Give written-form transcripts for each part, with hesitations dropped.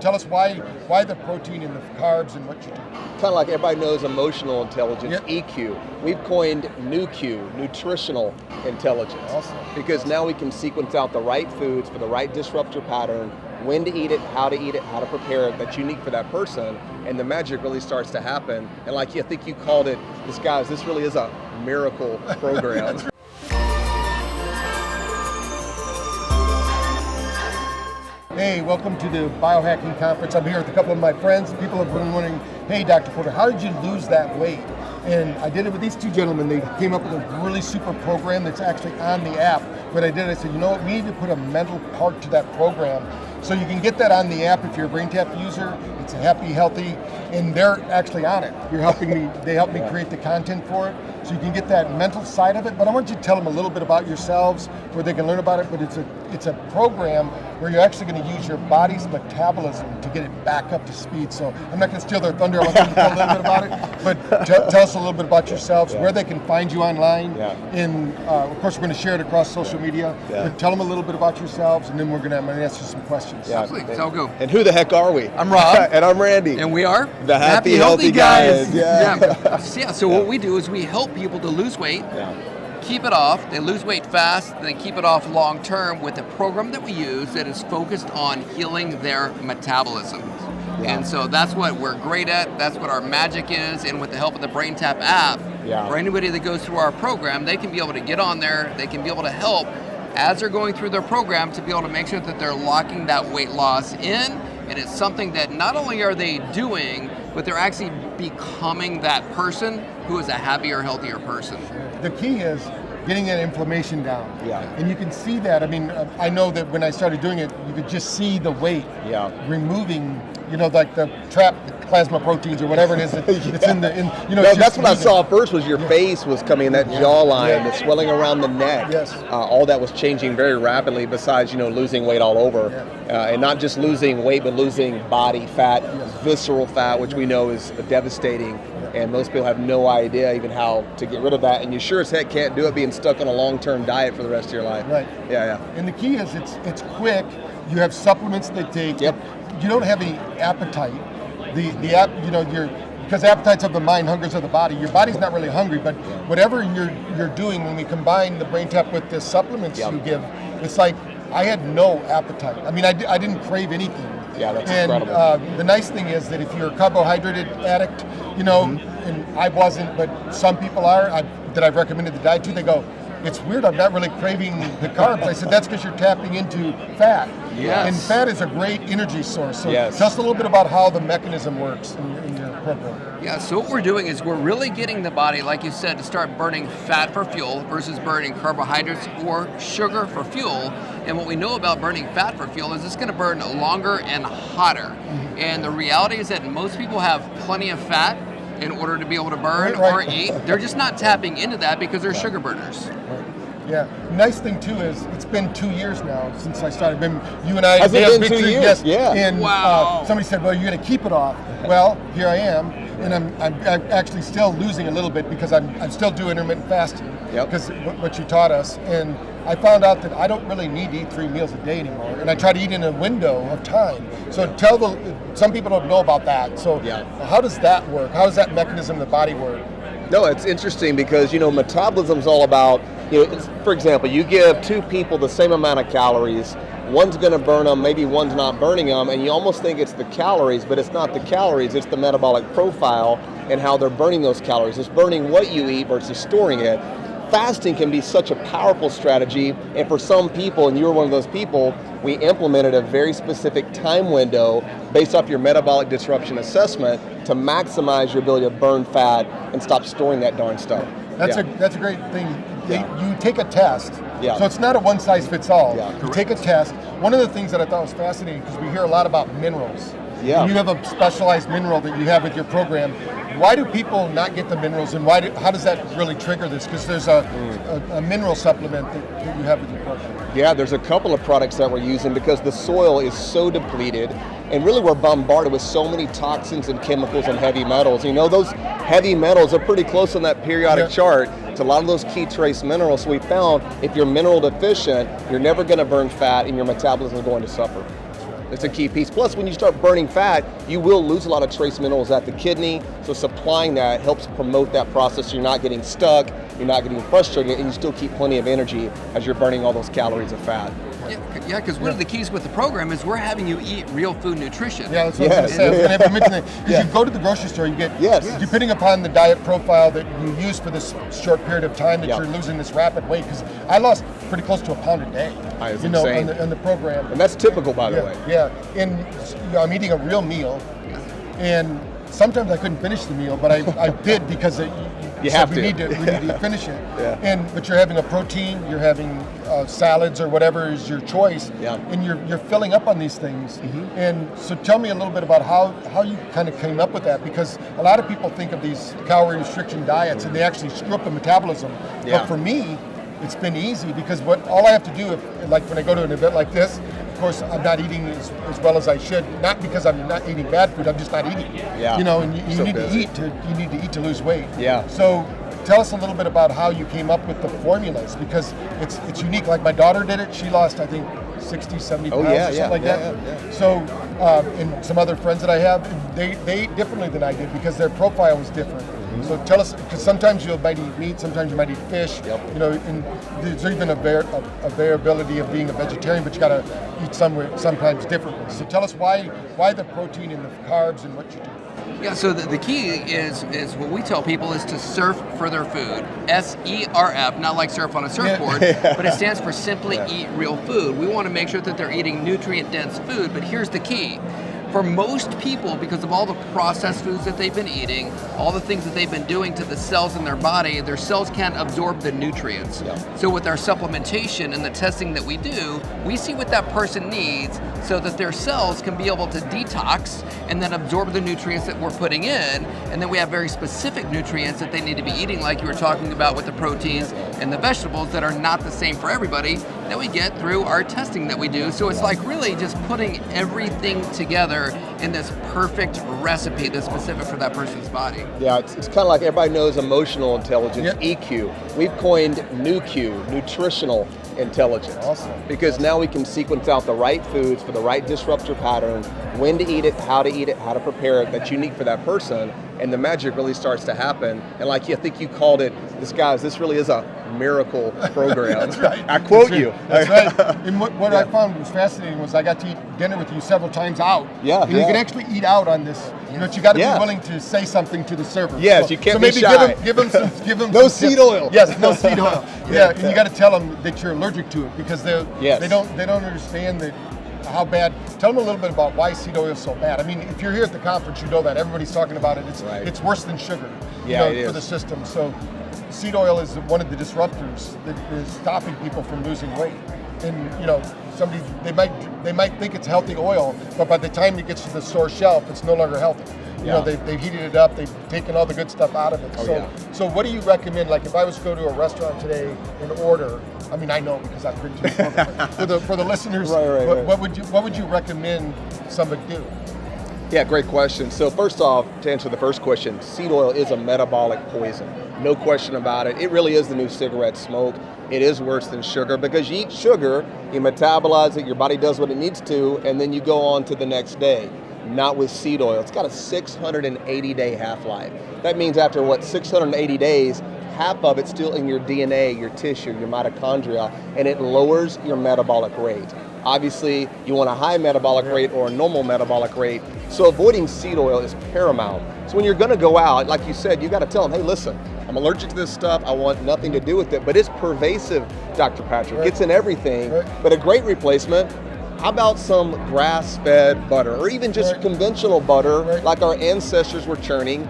tell us why the protein and the carbs and what you do. Kind of like everybody knows emotional intelligence, EQ. We've coined NUQ, nutritional intelligence. Awesome. Because now we can sequence out the right foods for the right disruptor pattern, when to eat it, how to prepare it, that's unique for that person, and the magic really starts to happen. And like I think you called it, this really is a miracle program. Hey, welcome to the Biohacking Conference. I'm here with a couple of my friends. People have been wondering, hey, Dr. Porter, how did you lose that weight? And I did it with these two gentlemen. They came up with a really super program that's actually on the app. What I did, I said, you know what, we need to put a mental part to that program. So you can get that on the app if you're a BrainTap user. It's happy, healthy, and they're actually on it. You're helping me, they helped me create the content for it. So you can get that mental side of it, but I want you to tell them a little bit about yourselves, where they can learn about it, but it's a program where you're actually going to use your body's metabolism to get it back up to speed. So I'm not going to steal their thunder, I want them to tell a little bit about it, but tell us a little bit about yourselves, where they can find you online, and of course we're going to share it across social media, but tell them a little bit about yourselves, and then I'm going to answer some questions. Absolutely, so I'll go. And who the heck are we? I'm Rob. And I'm Randy. And we are the Happy Healthy Guys. So what we do is we help people to lose weight, keep it off, they lose weight fast, then keep it off long term with a program that we use that is focused on healing their metabolism. And so that's what we're great at, that's what our magic is, and with the help of the BrainTap app, for anybody that goes through our program, they can be able to get on there, they can be able to help as they're going through their program to be able to make sure that they're locking that weight loss in, and it's something that not only are they doing, but they're actually becoming that person who is a happier, healthier person. The key is getting that inflammation down. And you can see that. I mean, I know that when I started doing it, you could just see the weight removing, like the trapped plasma proteins or whatever it is. It's in the, that's what I saw first was your face was coming, that jawline, the swelling around the neck. All that was changing very rapidly besides, losing weight all over. And not just losing weight, but losing body fat, visceral fat, which we know is devastating. And most people have no idea even how to get rid of that. And you sure as heck can't do it being stuck on a long-term diet for the rest of your life. And the key is it's quick. You have supplements that take. You don't have any appetite. Because appetite's of the mind, hunger's of the body. Your body's not really hungry, but whatever you're doing, when we combine the BrainTap with the supplements you give, it's like I had no appetite. I mean, I didn't crave anything. That's incredible. The nice thing is that if you're a carbohydrate addict, and I wasn't, but some people are, that I've recommended the diet to, they go, it's weird, I'm not really craving the carbs. I said, that's because you're tapping into fat. And fat is a great energy source. So tell us a little bit about how the mechanism works in your program. So what we're doing is we're really getting the body, like you said, to start burning fat for fuel versus burning carbohydrates or sugar for fuel. And what we know about burning fat for fuel is it's going to burn longer and hotter. And the reality is that most people have plenty of fat in order to be able to burn or eat. They're just not tapping into that because they're sugar burners. Nice thing too is it's been 2 years now since I started. You and I have been 2 years? And somebody said, well, you're going to keep it off. Well, here I am, and I'm actually still losing a little bit because I'm still doing intermittent fasting because what you taught us. And I found out that I don't really need to eat 3 meals a day anymore, and I try to eat in a window of time. So some people don't know about that. So how does that work? How does that mechanism of the body work? No, it's interesting because, metabolism is all about, for example, you give two people the same amount of calories, one's going to burn them, maybe one's not burning them, and you almost think it's the calories, but it's not the calories, it's the metabolic profile and how they're burning those calories. It's burning what you eat versus storing it. Fasting can be such a powerful strategy, and for some people, and you were one of those people, we implemented a very specific time window based off your metabolic disruption assessment to maximize your ability to burn fat and stop storing that darn stuff. That's a great thing. You take a test, so it's not a one-size-fits-all. You take a test. One of the things that I thought was fascinating, because we hear a lot about minerals. And you have a specialized mineral that you have with your program. Why do people not get the minerals, and how does that really trigger this? Because there's a mineral supplement that you have with your program. There's a couple of products that we're using because the soil is so depleted, and really we're bombarded with so many toxins and chemicals and heavy metals. Those heavy metals are pretty close on that periodic chart to a lot of those key trace minerals. So we found if you're mineral deficient, you're never going to burn fat and your metabolism is going to suffer. It's a key piece. Plus, when you start burning fat, you will lose a lot of trace minerals at the kidney. So supplying that helps promote that process. So you're not getting stuck, you're not getting frustrated, and you still keep plenty of energy as you're burning all those calories of fat. Yeah, because one of the keys with the program is we're having you eat real food nutrition. Yeah, that's what I was going to say. I was going to have to mention that. Because you go to the grocery store, you get, depending upon the diet profile that you use for this short period of time that you're losing this rapid weight, because I lost pretty close to a pound a day, on the program. And that's typical, by the way. Yeah, and I'm eating a real meal, and sometimes I couldn't finish the meal, but I did because we need to finish it. But you're having a protein, you're having salads or whatever is your choice, and you're filling up on these things. And so tell me a little bit about how you kind of came up with that, because a lot of people think of these calorie restriction diets and they actually screw up the metabolism. But for me, it's been easy because all I have to do, like when I go to an event like this, of course, I'm not eating as well as I should. Not because I'm not eating bad food. I'm just not eating. And you need to eat to lose weight. So tell us a little bit about how you came up with the formulas, because it's unique. Like my daughter did it. She lost, I think, 60, 70 pounds or something like that. So, and some other friends that I have, they ate differently than I did because their profile was different. So tell us, because sometimes you might eat meat, sometimes you might eat fish. And there's even a variability of being a vegetarian, but you got to eat sometimes differently. So tell us why the protein and the carbs and what you do. Yeah, so the key is what we tell people is to surf for their food. SERF, not like surf on a surfboard, but it stands for simply eat real food. We want to make sure that they're eating nutrient-dense food, but here's the key. For most people, because of all the processed foods that they've been eating, all the things that they've been doing to the cells in their body, their cells can't absorb the nutrients. So with our supplementation and the testing that we do, we see what that person needs so that their cells can be able to detox and then absorb the nutrients that we're putting in. And then we have very specific nutrients that they need to be eating, like you were talking about with the proteins and the vegetables that are not the same for everybody, that we get through our testing that we do. So it's like really just putting everything together in this perfect recipe that's specific for that person's body. Yeah, it's kind of like everybody knows emotional intelligence, EQ. We've coined NUQ, nutritional intelligence. Awesome. Because now we can sequence out the right foods for the right disruptor pattern, when to eat it, how to prepare it, that's unique for that person, and the magic really starts to happen. And like I think you called it, this really is a miracle program. That's right. I quote you. That's right. And what I found was fascinating was I got to eat dinner with you several times out. And you can actually eat out on this. But you got to be willing to say something to the server. Yes, you can't be shy. Give them no seed oil. Yes, no seed oil. And you got to tell them that you're allergic to it, because they don't understand that how bad. Tell them a little bit about why seed oil is so bad. I mean, if you're here at the conference, you know that everybody's talking about it. It's worse than sugar. For the system. So seed oil is one of the disruptors that is stopping people from losing weight. And they might think it's healthy oil, but by the time it gets to the store shelf, it's no longer healthy. They've heated it up, they've taken all the good stuff out of it. So what do you recommend? Like if I was to go to a restaurant today and order, I mean I know because I've been to the program, for the listeners, what would you recommend somebody do? Yeah, great question. So first off, to answer the first question, seed oil is a metabolic poison. No question about it. It really is the new cigarette smoke. It is worse than sugar because you eat sugar, you metabolize it, your body does what it needs to, and then you go on to the next day. Not with seed oil. It's got a 680-day half-life. That means after 680 days, half of it's still in your DNA, your tissue, your mitochondria, and it lowers your metabolic rate. Obviously, you want a high metabolic rate or a normal metabolic rate, so avoiding seed oil is paramount. So when you're gonna go out, like you said, you gotta tell them, hey, listen, I'm allergic to this stuff, I want nothing to do with it, but it's pervasive, Dr. Patrick. It's in everything, but a great replacement, how about some grass-fed butter, or even just conventional butter, like our ancestors were churning,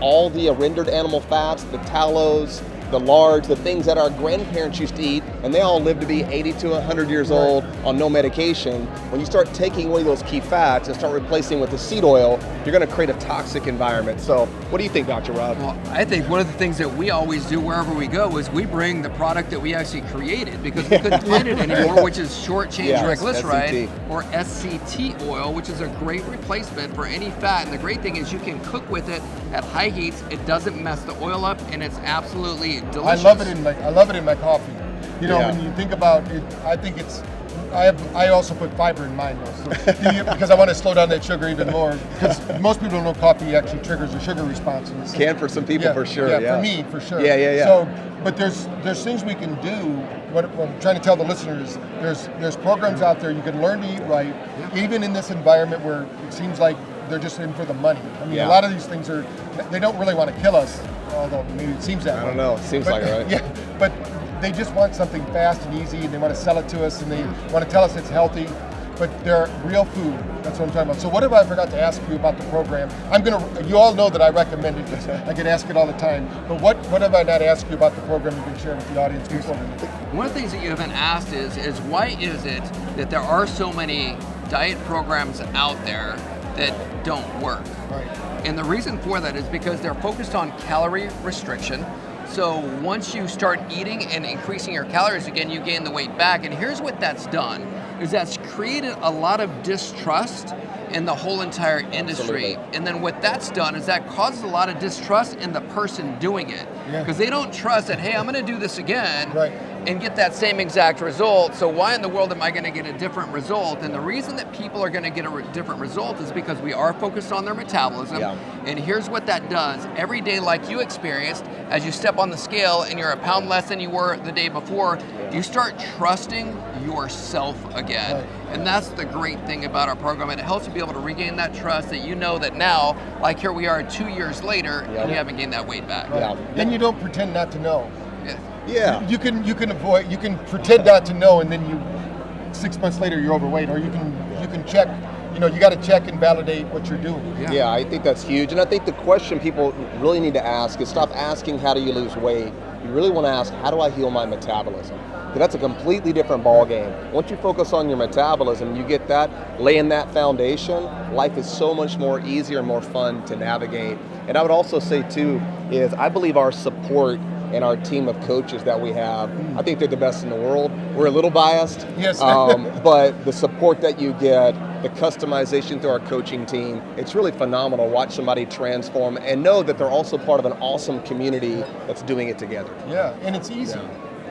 all the rendered animal fats, the tallows, the lards, the things that our grandparents used to eat, and they all lived to be 80 to 100 years old on no medication. When you start taking away those key fats and start replacing with the seed oil, you're going to create a toxic environment. So what do you think, Dr. Rob? Well, I think one of the things that we always do wherever we go is we bring the product that we actually created, because we couldn't find it anymore, which is short-chain triglyceride, or SCT oil, which is a great replacement for any fat. And the great thing is you can cook with it at high heats. It doesn't mess the oil up, and it's absolutely delicious. I love it in my coffee. When you think about it, I think it's I also put fiber in mine though, so, because I want to slow down that sugar even more. Because most people don't know coffee actually triggers a sugar response. Can for some people, for sure. Yeah, for me, for sure. Yeah. So, but there's things we can do. What I'm trying to tell the listeners, there's programs out there you can learn to eat right, even in this environment where it seems like they're just in for the money. I mean, a lot of these things they don't really want to kill us, although maybe it seems that way. I don't know. It seems like it, right? Yeah, but they just want something fast and easy, and they want to sell it to us, and they want to tell us it's healthy, but they're real food. That's what I'm talking about. So what if I forgot to ask you about the program? You all know that I recommend it, because I get asked it all the time, but what have I not asked you about the program you can share with the audience before? One of the things that you haven't asked is why is it that there are so many diet programs out there that don't work? Right. And the reason for that is because they're focused on calorie restriction. So once you start eating and increasing your calories again, you gain the weight back. And here's what that's done, is that's created a lot of distrust in the whole entire industry. Absolutely. And then what that's done is that causes a lot of distrust in the person doing it. Because they don't trust that, hey, I'm gonna do this again and get that same exact result. So why in the world am I gonna get a different result? And the reason that people are gonna get a different result is because we are focused on their metabolism. And here's what that does. Every day, like you experienced, as you step on the scale and you're a pound less than you were the day before, you start trusting yourself again. And that's the great thing about our program. And it helps you be able to regain that trust that you know that now, like here we are 2 years later, and you haven't gained that weight back. And you don't pretend not to know. Yeah. You can pretend not to know, and then 6 months later you're overweight, or you can check. You got to check and validate what you're doing. Yeah, I think that's huge. And I think the question people really need to ask is stop asking how do you lose weight. You really want to ask, how do I heal my metabolism? Because that's a completely different ball game. Once you focus on your metabolism, you get that, laying that foundation, life is so much more easier and more fun to navigate. And I would also say too, is I believe our support and our team of coaches that we have, I think they're the best in the world. We're a little biased, yes. But the support that you get, the customization through our coaching team, it's really phenomenal. Watch somebody transform and know that they're also part of an awesome community that's doing it together. Yeah, and it's easy.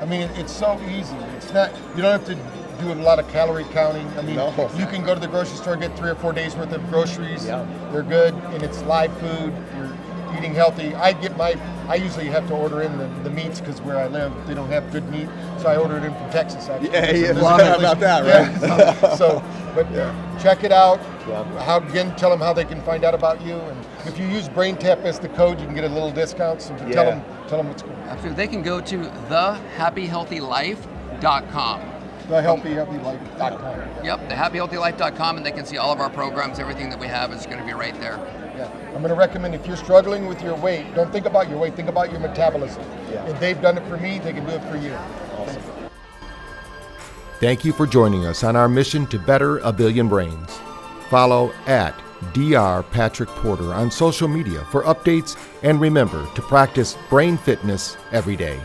I mean, it's so easy. It's not, you don't have to do a lot of calorie counting. I mean, you can go to the grocery store and get 3 or 4 days worth of groceries. They're good, and it's live food. You're eating healthy. I usually have to order in the meats because where I live, they don't have good meat, so I order it in from Texas. Actually. How about that, right? Check it out. Tell them how they can find out about you, and if you use BrainTap as the code, you can get a little discount. So tell them what's going on. Absolutely, they can go to thehappyhealthylife.com. Thehappyhealthylife.com. Yep, thehappyhealthylife.com, and they can see all of our programs. Everything that we have is going to be right there. Yeah, I'm going to recommend if you're struggling with your weight, don't think about your weight, think about your metabolism. If they've done it for me, they can do it for you. Awesome. Thank you for joining us on our mission to better a billion brains. Follow at Dr. Patrick Porter on social media for updates, and remember to practice brain fitness every day.